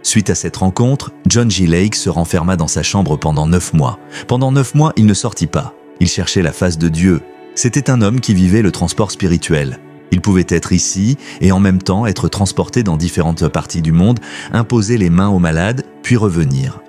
Suite à cette rencontre, John G. Lake se renferma dans sa chambre pendant 9 mois. Pendant 9 mois, il ne sortit pas. Il cherchait la face de Dieu. C'était un homme qui vivait le transport spirituel. Il pouvait être ici et en même temps être transporté dans différentes parties du monde, imposer les mains aux malades, puis revenir.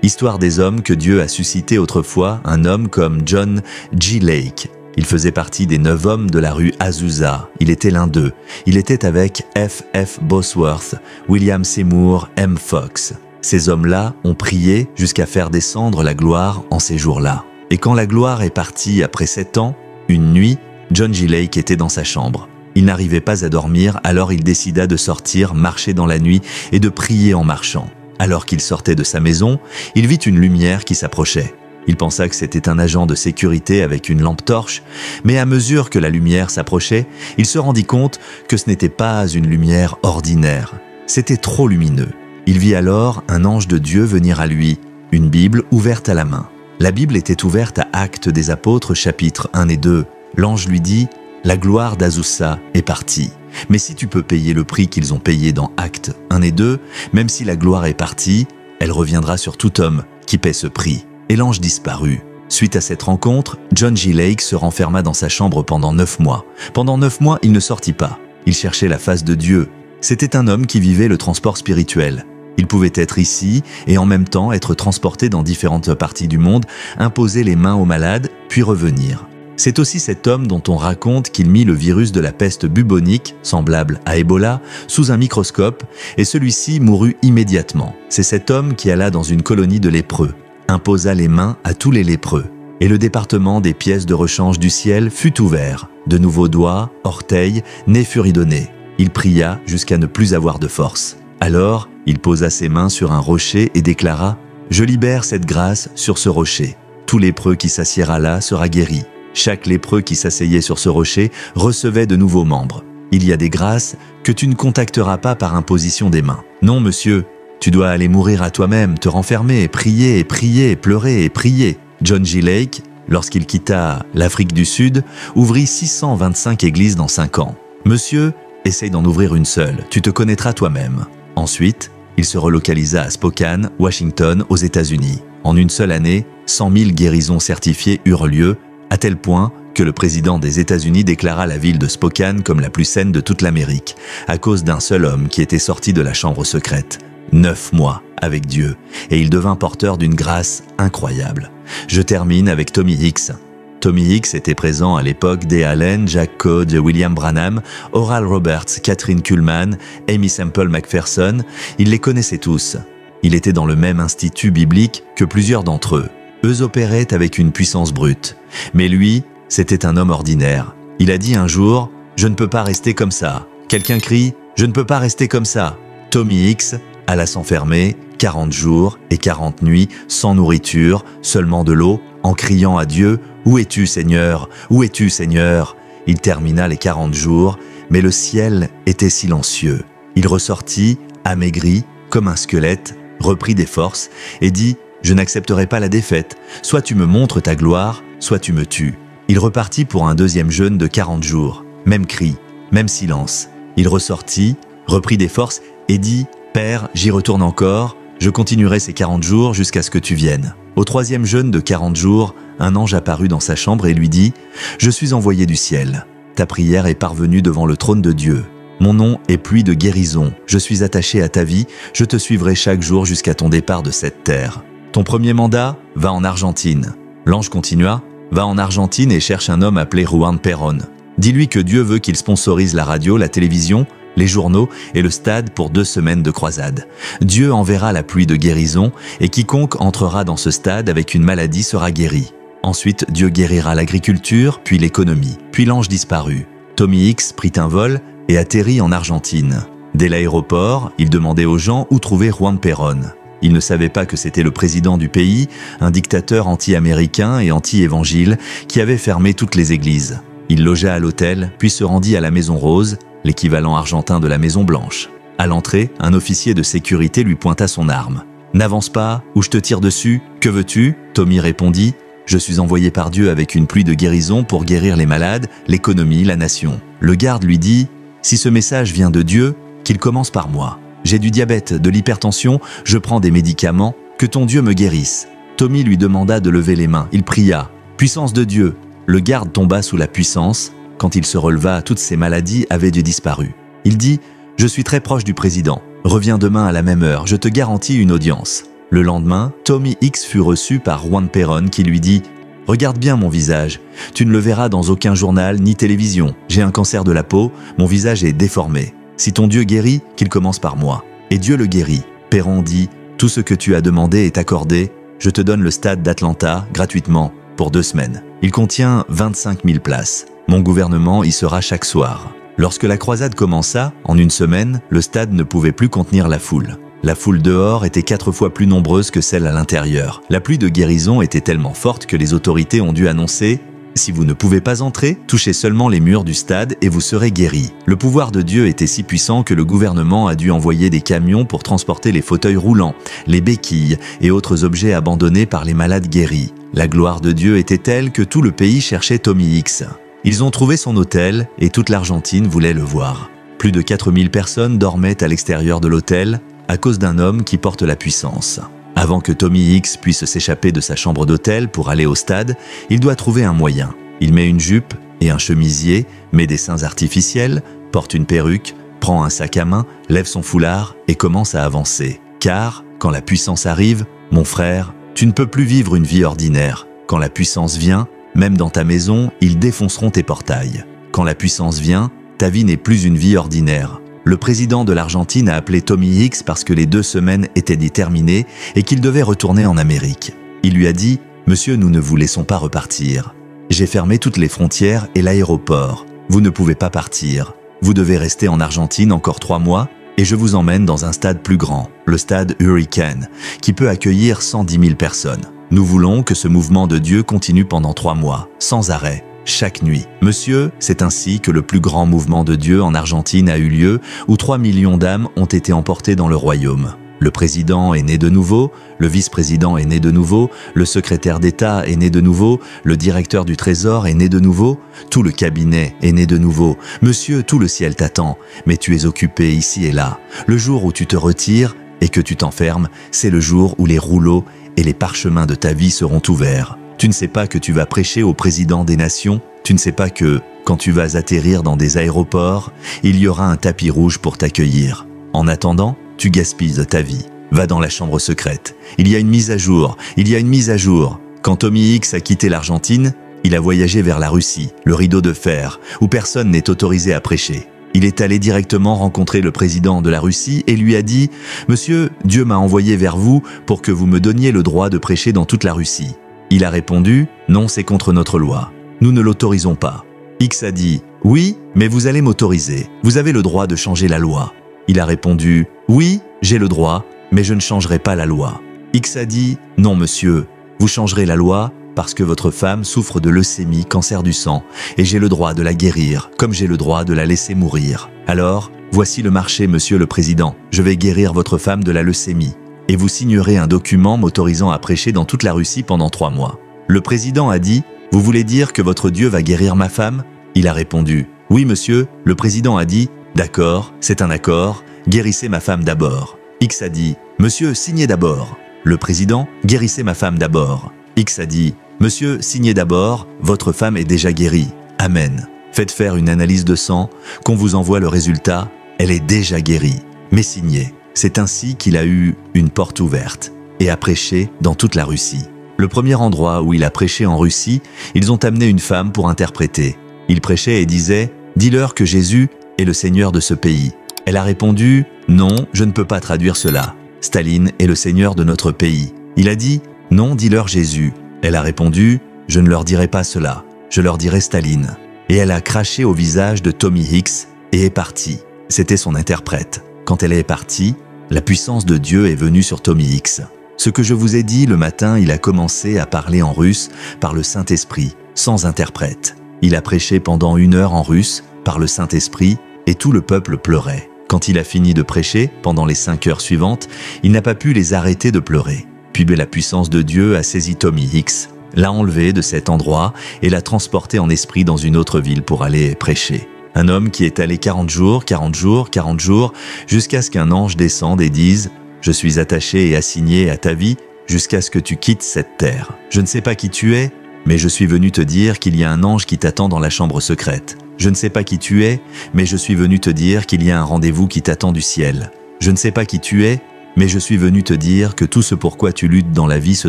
Histoire des hommes que Dieu a suscité autrefois, un homme comme John G. Lake. Il faisait partie des 9 hommes de la rue Azusa. Il était l'un d'eux. Il était avec F. F. Bosworth, William Seymour, M. Fox. Ces hommes-là ont prié jusqu'à faire descendre la gloire en ces jours-là. Et quand la gloire est partie après 7 ans, une nuit, John G. Lake était dans sa chambre. Il n'arrivait pas à dormir, alors il décida de sortir, marcher dans la nuit et de prier en marchant. Alors qu'il sortait de sa maison, il vit une lumière qui s'approchait. Il pensa que c'était un agent de sécurité avec une lampe torche, mais à mesure que la lumière s'approchait, il se rendit compte que ce n'était pas une lumière ordinaire. C'était trop lumineux. Il vit alors un ange de Dieu venir à lui, une Bible ouverte à la main. La Bible était ouverte à Actes des Apôtres, chapitres 1 et 2. L'ange lui dit « La gloire d'Azusa est partie. Mais si tu peux payer le prix qu'ils ont payé dans Actes 1 et 2, même si la gloire est partie, elle reviendra sur tout homme qui paie ce prix. » Et l'ange disparut. Suite à cette rencontre, John G. Lake se renferma dans sa chambre pendant 9 mois. Pendant 9 mois, il ne sortit pas. Il cherchait la face de Dieu. C'était un homme qui vivait le transport spirituel. Il pouvait être ici et en même temps être transporté dans différentes parties du monde, imposer les mains aux malades, puis revenir. C'est aussi cet homme dont on raconte qu'il mit le virus de la peste bubonique, semblable à Ebola, sous un microscope et celui-ci mourut immédiatement. C'est cet homme qui alla dans une colonie de lépreux, imposa les mains à tous les lépreux. Et le département des pièces de rechange du ciel fut ouvert. De nouveaux doigts, orteils, nez furent donnés. Il pria jusqu'à ne plus avoir de force. Alors, il posa ses mains sur un rocher et déclara « Je libère cette grâce sur ce rocher. Tout lépreux qui s'assiera là sera guéri. Chaque lépreux qui s'asseyait sur ce rocher recevait de nouveaux membres. Il y a des grâces que tu ne contacteras pas par imposition des mains. Non, monsieur, tu dois aller mourir à toi-même, te renfermer, prier, pleurer et prier. » John G. Lake, lorsqu'il quitta l'Afrique du Sud, ouvrit 625 églises dans 5 ans. « Monsieur, essaye d'en ouvrir une seule, tu te connaîtras toi-même. » Ensuite, il se relocalisa à Spokane, Washington, aux États-Unis. En une seule année, 100 000 guérisons certifiées eurent lieu, à tel point que le président des États-Unis déclara la ville de Spokane comme la plus saine de toute l'Amérique, à cause d'un seul homme qui était sorti de la chambre secrète. 9 mois avec Dieu, et il devint porteur d'une grâce incroyable. Je termine avec Tommy Hicks. Tommy Hicks était présent à l'époque des Allen, Jack Coe, William Branham, Oral Roberts, Catherine Kuhlman, Amy Semple McPherson. Il les connaissait tous. Il était dans le même institut biblique que plusieurs d'entre eux. Eux opéraient avec une puissance brute. Mais lui, c'était un homme ordinaire. Il a dit un jour « Je ne peux pas rester comme ça ». Quelqu'un crie « Je ne peux pas rester comme ça ». Tommy Hicks alla s'enfermer 40 jours et 40 nuits sans nourriture, seulement de l'eau, en criant à Dieu « Où es-tu, Seigneur? Où es-tu, Seigneur ?» Il termina les 40 jours, mais le ciel était silencieux. Il ressortit, amaigri, comme un squelette, reprit des forces et dit « Je n'accepterai pas la défaite. Soit tu me montres ta gloire, soit tu me tues. » Il repartit pour un deuxième jeûne de 40 jours. Même cri, même silence. Il ressortit, reprit des forces et dit « Père, j'y retourne encore, je continuerai ces 40 jours jusqu'à ce que tu viennes. » Au troisième jeûne de 40 jours, un ange apparut dans sa chambre et lui dit « Je suis envoyé du ciel. Ta prière est parvenue devant le trône de Dieu. Mon nom est pluie de guérison. Je suis attaché à ta vie. Je te suivrai chaque jour jusqu'à ton départ de cette terre. Ton premier mandat, va en Argentine. » L'ange continua « Va en Argentine et cherche un homme appelé Juan Perón. Dis-lui que Dieu veut qu'il sponsorise la radio, la télévision, les journaux et le stade pour 2 semaines de croisade. Dieu enverra la pluie de guérison et quiconque entrera dans ce stade avec une maladie sera guéri. Ensuite, Dieu guérira l'agriculture, puis l'économie. Puis l'ange disparut. Tommy Hicks prit un vol et atterrit en Argentine. Dès l'aéroport, il demandait aux gens où trouver Juan Perón. Il ne savait pas que c'était le président du pays, un dictateur anti-américain et anti-évangile qui avait fermé toutes les églises. Il logea à l'hôtel, puis se rendit à la Maison Rose, l'équivalent argentin de la Maison Blanche. À l'entrée, un officier de sécurité lui pointa son arme. « N'avance pas, ou je te tire dessus. Que veux-tu » Tommy répondit « Je suis envoyé par Dieu avec une pluie de guérison pour guérir les malades, l'économie, la nation. » Le garde lui dit « Si ce message vient de Dieu, qu'il commence par moi. j'ai du diabète, de l'hypertension, je prends des médicaments, que ton Dieu me guérisse. » Tommy lui demanda de lever les mains. Il pria. « Puissance de Dieu !» Le garde tomba sous la puissance. Quand il se releva, toutes ses maladies avaient disparu. Il dit « Je suis très proche du président. Reviens demain à la même heure, je te garantis une audience. » Le lendemain, Tommy Hicks fut reçu par Juan Perón qui lui dit « Regarde bien mon visage. Tu ne le verras dans aucun journal ni télévision. J'ai un cancer de la peau, mon visage est déformé. Si ton Dieu guérit, qu'il commence par moi. » Et Dieu le guérit. Perón dit « Tout ce que tu as demandé est accordé. Je te donne le stade d'Atlanta gratuitement pour 2 semaines. Il contient 25 000 places. Mon gouvernement y sera chaque soir. » Lorsque la croisade commença, en 1 semaine, le stade ne pouvait plus contenir la foule. La foule dehors était 4 fois plus nombreuse que celle à l'intérieur. La pluie de guérison était tellement forte que les autorités ont dû annoncer « Si vous ne pouvez pas entrer, touchez seulement les murs du stade et vous serez guéris. » Le pouvoir de Dieu était si puissant que le gouvernement a dû envoyer des camions pour transporter les fauteuils roulants, les béquilles et autres objets abandonnés par les malades guéris. La gloire de Dieu était telle que tout le pays cherchait Tommy Hicks. Ils ont trouvé son hôtel et toute l'Argentine voulait le voir. Plus de 4000 personnes dormaient à l'extérieur de l'hôtel à cause d'un homme qui porte la puissance. Avant que Tommy Hicks puisse s'échapper de sa chambre d'hôtel pour aller au stade, il doit trouver un moyen. Il met une jupe et un chemisier, met des seins artificiels, porte une perruque, prend un sac à main, lève son foulard et commence à avancer. Car, quand la puissance arrive, mon frère, tu ne peux plus vivre une vie ordinaire. Quand la puissance vient, même dans ta maison, ils défonceront tes portails. Quand la puissance vient, ta vie n'est plus une vie ordinaire. Le président de l'Argentine a appelé Tommy Hicks parce que les 2 semaines étaient terminées et qu'il devait retourner en Amérique. Il lui a dit « Monsieur, nous ne vous laissons pas repartir. J'ai fermé toutes les frontières et l'aéroport. Vous ne pouvez pas partir. Vous devez rester en Argentine encore 3 mois et je vous emmène dans un stade plus grand, le stade Hurricane, qui peut accueillir 110 000 personnes. Nous voulons que ce mouvement de Dieu continue pendant 3 mois, sans arrêt, chaque nuit. Monsieur, c'est ainsi que le plus grand mouvement de Dieu en Argentine a eu lieu, où 3 millions d'âmes ont été emportées dans le royaume. Le président est né de nouveau, le vice-président est né de nouveau, le secrétaire d'État est né de nouveau, le directeur du Trésor est né de nouveau, tout le cabinet est né de nouveau. Monsieur, tout le ciel t'attend, mais tu es occupé ici et là. Le jour où tu te retires et que tu t'enfermes, c'est le jour où les rouleaux et les parchemins de ta vie seront ouverts. Tu ne sais pas que tu vas prêcher au président des nations, tu ne sais pas que, quand tu vas atterrir dans des aéroports, il y aura un tapis rouge pour t'accueillir. En attendant, tu gaspilles ta vie. Va dans la chambre secrète. Il y a une mise à jour, il y a une mise à jour. Quand Tommy Hicks a quitté l'Argentine, il a voyagé vers la Russie, le rideau de fer, où personne n'est autorisé à prêcher. Il est allé directement rencontrer le président de la Russie et lui a dit « Monsieur, Dieu m'a envoyé vers vous pour que vous me donniez le droit de prêcher dans toute la Russie. » Il a répondu « Non, c'est contre notre loi. Nous ne l'autorisons pas. » Hicks a dit « Oui, mais vous allez m'autoriser. Vous avez le droit de changer la loi. » Il a répondu « Oui, j'ai le droit, mais je ne changerai pas la loi. » Hicks a dit « Non, monsieur, vous changerez la loi parce que votre femme souffre de leucémie, cancer du sang, et j'ai le droit de la guérir, comme j'ai le droit de la laisser mourir. Alors, voici le marché, monsieur le président. Je vais guérir votre femme de la leucémie. Et vous signerez un document m'autorisant à prêcher dans toute la Russie pendant 3 mois. Le président a dit « Vous voulez dire que votre Dieu va guérir ma femme ?» Il a répondu « Oui, monsieur. » Le président a dit « D'accord, c'est un accord. Guérissez ma femme d'abord. » Hicks a dit « Monsieur, signez d'abord. » Le président « Guérissez ma femme d'abord. » Hicks a dit « Monsieur, signez d'abord. Votre femme est déjà guérie. Amen. Faites faire une analyse de sang, qu'on vous envoie le résultat. Elle est déjà guérie. Mais signez. » C'est ainsi qu'il a eu une porte ouverte et a prêché dans toute la Russie. Le premier endroit où il a prêché en Russie, ils ont amené une femme pour interpréter. Il prêchait et disait « Dis-leur que Jésus est le Seigneur de ce pays. » Elle a répondu « Non, je ne peux pas traduire cela. Staline est le Seigneur de notre pays. » Il a dit « Non, dis-leur Jésus. » Elle a répondu « Je ne leur dirai pas cela. Je leur dirai Staline. » Et elle a craché au visage de Tommy Hicks et est partie. C'était son interprète. Quand elle est partie, la puissance de Dieu est venue sur Tommy Hicks. Ce que je vous ai dit le matin, il a commencé à parler en russe par le Saint-Esprit, sans interprète. Il a prêché pendant 1 heure en russe par le Saint-Esprit et tout le peuple pleurait. Quand il a fini de prêcher, pendant les 5 heures suivantes, il n'a pas pu les arrêter de pleurer. Puis la puissance de Dieu a saisi Tommy Hicks, l'a enlevé de cet endroit et l'a transporté en esprit dans une autre ville pour aller prêcher. Un homme qui est allé 40 jours, 40 jours, 40 jours, jusqu'à ce qu'un ange descende et dise « Je suis attaché et assigné à ta vie jusqu'à ce que tu quittes cette terre. Je ne sais pas qui tu es, mais je suis venu te dire qu'il y a un ange qui t'attend dans la chambre secrète. Je ne sais pas qui tu es, mais je suis venu te dire qu'il y a un rendez-vous qui t'attend du ciel. Je ne sais pas qui tu es, mais je suis venu te dire que tout ce pourquoi tu luttes dans la vie se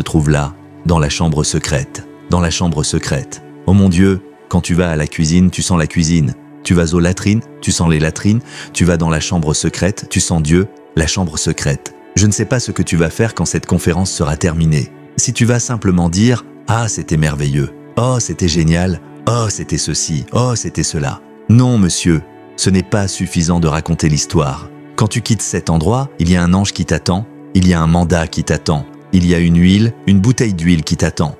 trouve là, dans la chambre secrète. Dans la chambre secrète. Oh mon Dieu, quand tu vas à la cuisine, tu sens la cuisine. Tu vas aux latrines, tu sens les latrines. Tu vas dans la chambre secrète, tu sens Dieu, la chambre secrète. Je ne sais pas ce que tu vas faire quand cette conférence sera terminée. Si tu vas simplement dire « Ah, c'était merveilleux. Oh, c'était génial. Oh, c'était ceci. Oh, c'était cela. » Non, monsieur, ce n'est pas suffisant de raconter l'histoire. Quand tu quittes cet endroit, il y a un ange qui t'attend, il y a un mandat qui t'attend, il y a une huile, une bouteille d'huile qui t'attend.